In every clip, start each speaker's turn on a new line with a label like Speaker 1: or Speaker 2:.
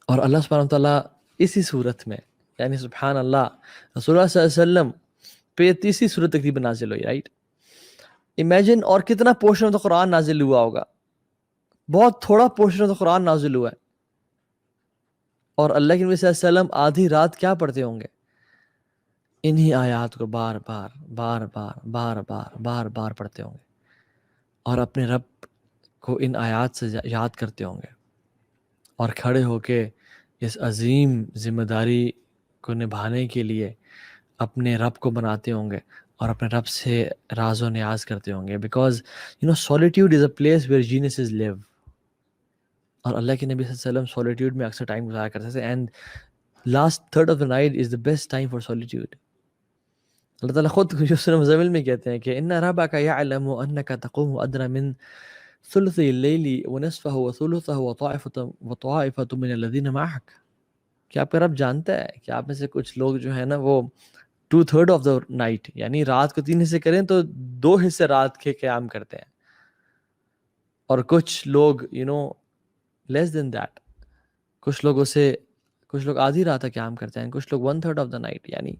Speaker 1: اور اللہ سبحانہ وتعالیٰ اسی صورت میں یعنی سبحان اللہ رسول اللہ صلی اللہ علیہ وسلم پہ تیسری صورت تقریباً نازل ہوئی، رائٹ؟ امیجن اور کتنا پورشن آف دا قرآن نازل ہوا ہوگا، بہت تھوڑا پورشن آف دا قرآن نازل ہوا ہے، اور اللہ کے نبی صلی اللہ علیہ وسلم آدھی رات کیا پڑھتے ہوں گے؟ انہی آیات کو بار بار بار بار بار بار بار بار پڑھتے ہوں گے، اور اپنے رب کو ان آیات سے یاد کرتے ہوں گے، اور کھڑے ہو کے اس عظیم ذمہ داری کو نبھانے کے لیے اپنے رب کو بناتے ہوں گے اور اپنے رب سے راز و نیاز کرتے ہوں گے، because solitude is a place where geniuses live. اور اللہ کے نبی صلی اللہ علیہ وسلم سولیٹیوڈ میں اکثر ٹائم گزارا کرتے تھے، and last third of the night is the best time for solitude. اللہ تعالیٰ خود سورہ مزمل میں کہتے ہیں کہ ان ربک یعلم انک تقوم ادنی من ثلثی اللیل ونصفہ وثلثہ وطائفۃ من الذین معک. کہ آپ کا رب جانتا ہے کہ آپ میں سے کچھ لوگ جو ہے نا وہ 2/3 آف دا نائٹ یعنی رات کو 3 حصے کریں تو 2 حصے رات کے قیام کرتے ہیں، اور کچھ لوگ لیس دین دیٹ، کچھ لوگ آدھی رات کا قیام کرتے ہیں، کچھ لوگ 1/3 آف دا نائٹ، یعنی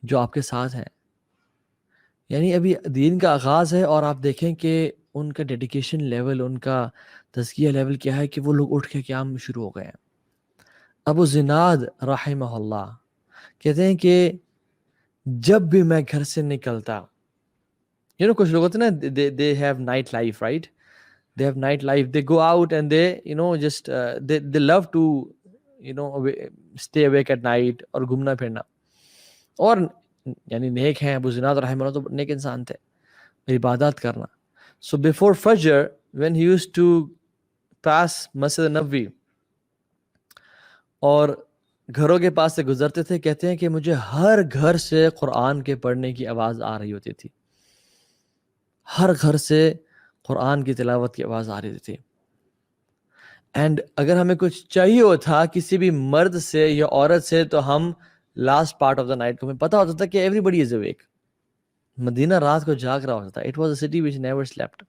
Speaker 1: جو آپ کے ساتھ ہیں. یعنی ابھی دین کا آغاز ہے اور آپ دیکھیں کہ ان کا ڈیڈیکیشن لیول، ان کا تزکیہ لیول کیا ہے کہ وہ لوگ اٹھ کے قیام شروع ہو گئے ہیں. ابو زناد رحمہ اللہ کہتے ہیں کہ جب بھی میں گھر سے نکلتا، کچھ لوگ ہوتے ہیں نا they have night life, right? They have night life, they go out and they just they love to stay awake at night اور گھومنا پھرنا، اور یعنی نیک ہیں. ابو زناد رحمہ اللہ تو نیک انسان تھے، عبادات کرنا. So before Fajr when he used to pass Masjid Nabawi اور گھروں کے پاس سے گزرتے تھے، کہتے ہیں کہ مجھے ہر گھر سے قرآن کے پڑھنے کی آواز آ رہی ہوتی تھی، ہر گھر سے قرآن کی تلاوت کی آواز آ رہی تھی. اینڈ اگر ہمیں کچھ چاہیے ہوتا کسی بھی مرد سے یا عورت سے تو ہم last part of the night کو ہمیں پتا ہوتا تھا کہ ایوری بڈی از اویک. مدینہ رات کو جاگ رہا ہوتا تھا. It was a city which never slept.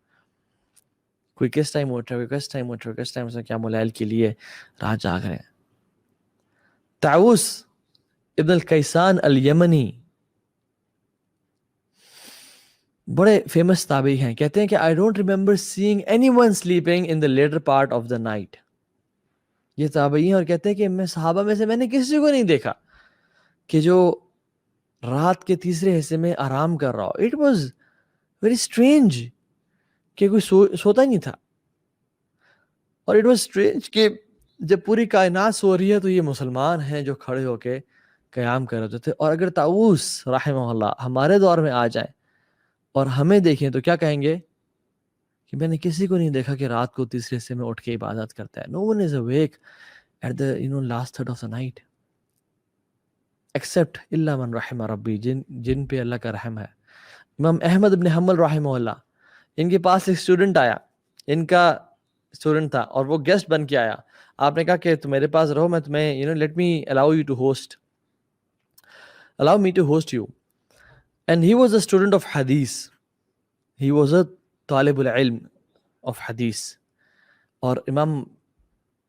Speaker 1: کوئی کس ٹائم اٹھ رہا ہے، کوئی کس ٹائم اٹھ رہا ہے، کس ٹائم سے کیا ملیل کے لیے رات جاگ رہے ہیں. طاؤس ابن الکیسان الیمنی بڑے فیمس تابعی ہیں، کہتے ہیں کہ I don't remember seeing anyone sleeping in the later part of the night. یہ تابعی ہیں اور کہتے ہیں کہ میں صحابہ میں سے میں نے کسی کو نہیں دیکھا کہ جو رات کے تیسرے حصے میں آرام کر رہا ہو. It was very strange کہ کوئی سوتا ہی نہیں تھا، اور it was strange کہ جب پوری کائنات سو رہی ہے تو یہ مسلمان ہیں جو کھڑے ہو کے قیام کر رہے تھے. اور اگر طاؤس رحمہ اللہ ہمارے دور میں آ جائیں اور ہمیں دیکھیں تو کیا کہیں گے کہ میں نے کسی کو نہیں دیکھا کہ رات کو تیسرے حصے میں اٹھ کے عبادت کرتا ہے. No one is awake at the last third of the night except الا من رحم ربی، جن پہ اللہ کا رحم ہے. امام احمد بن حنبل رحمہ اللہ، ان کے پاس ایک اسٹوڈنٹ آیا، ان کا اسٹوڈنٹ تھا اور وہ گیسٹ بن کے آیا. آپ نے کہا کہ تم میرے پاس رہو، میں تمہیں let me allow me to host you. And he was a student of hadith. He was a طالب العلم of hadith. اور امام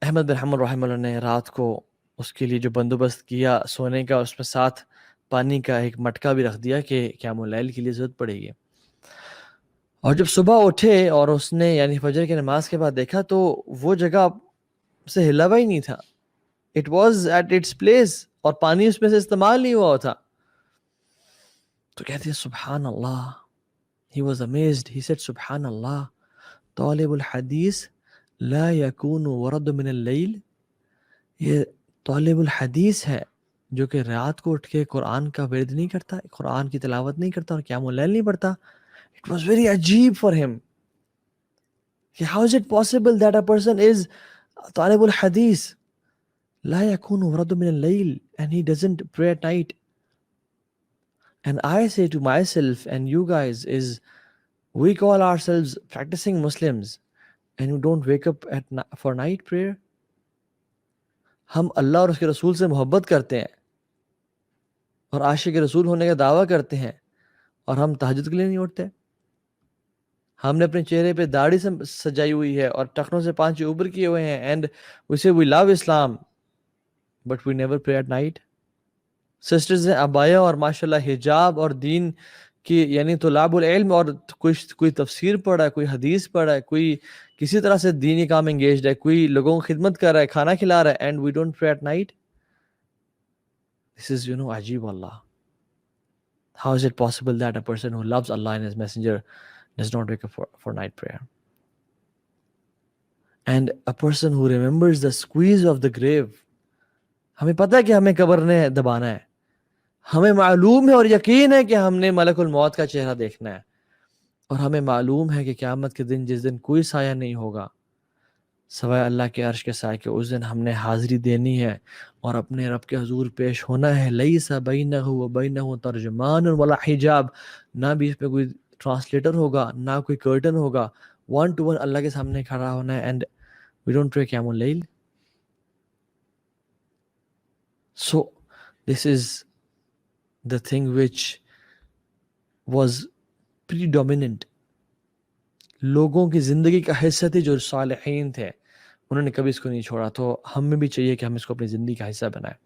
Speaker 1: احمد بن حنبل رحمہ اللہ نے رات کو اس کے لیے جو بندوبست کیا سونے کا، اس میں ساتھ پانی کا ایک مٹکا بھی رکھ دیا کہ قیام اللیل کے لیے ضرورت پڑے گی. اور جب صبح اٹھے اور اس نے یعنی فجر کی نماز کے بعد دیکھا تو وہ جگہ سے ہلا ہوا ہی نہیں تھا. It was at its place اور پانی اس میں سے استعمال نہیں ہوا تھا. تو کہتے ہیں سبحان اللہ. He was amazed. He said سبحان اللہ، طالب الحدیث لا يكون ورد من اللیل. یہ طالب الحدیث ہے جو کہ رات کو اٹھ کے قرآن کا ورد نہیں کرتا، قرآن کی تلاوت نہیں کرتا اور قیام اللیل نہیں پڑھتا. It was very عجیب for him. How is it possible that a person is طالب الحدیث لا يكون ورد من اللیل and he doesn't pray at night? And I say to myself and you guys is we call ourselves practicing Muslims and you don't wake up for night prayer. ہم اللہ اور اس کے رسول سے محبت کرتے ہیں اور عاشق رسول ہونے کا دعویٰ کرتے ہیں، اور ہم تہجد کے لیے نہیں اٹھتے. ہم نے اپنے چہرے پہ داڑھی سجائی ہوئی ہے اور ٹخنوں سے 5 اوپر کیے ہوئے ہیں، اینڈ وی سے وی لو اسلام but we never pray at night. Sisters ہیں ابایا اور ماشاء اللہ حجاب اور دین کی یعنی طلاب العلم اور کوئی تفسیر پڑھ رہا ہے، کوئی حدیث پڑھ رہا ہے، کوئی کسی طرح سے دینی کام انگیجڈ ہے، کوئی لوگوں کی خدمت کر رہا ہے، کھانا کھلا رہا ہے، and we don't pray at night. دس از عجیب اللہ. How is it possible that a person who loves Allah and His Messenger does not wake up for night prayer? And a person who remembers the squeeze of the grave. ہمیں پتہ ہے کہ ہمیں قبر نے دبانا ہے، ہمیں معلوم ہے اور یقین ہے کہ ہم نے ملک الموت کا چہرہ دیکھنا ہے، اور ہمیں معلوم ہے کہ قیامت کے دن جس دن کوئی سایہ نہیں ہوگا سوائے اللہ کے عرش کے سائے کے، اس دن ہم نے حاضری دینی ہے اور اپنے رب کے حضور پیش ہونا ہے. لیس بینہ و بینہ ترجمان ولا حجاب، نہ بیچ میں کوئی ٹرانسلیٹر ہوگا، نہ کوئی کرٹن ہوگا، 1 to 1 اللہ کے سامنے کھڑا ہونا ہے. اینڈ وی ڈونٹ پرے قیام اللیل. So this is the thing which was predominant. لوگوں کی زندگی کا حصہ تھی جو صالحین تھے، انہوں نے کبھی اس کو نہیں چھوڑا. تو ہم میں بھی چاہیے کہ ہم اس کو اپنی زندگی کا حصہ بنائیں.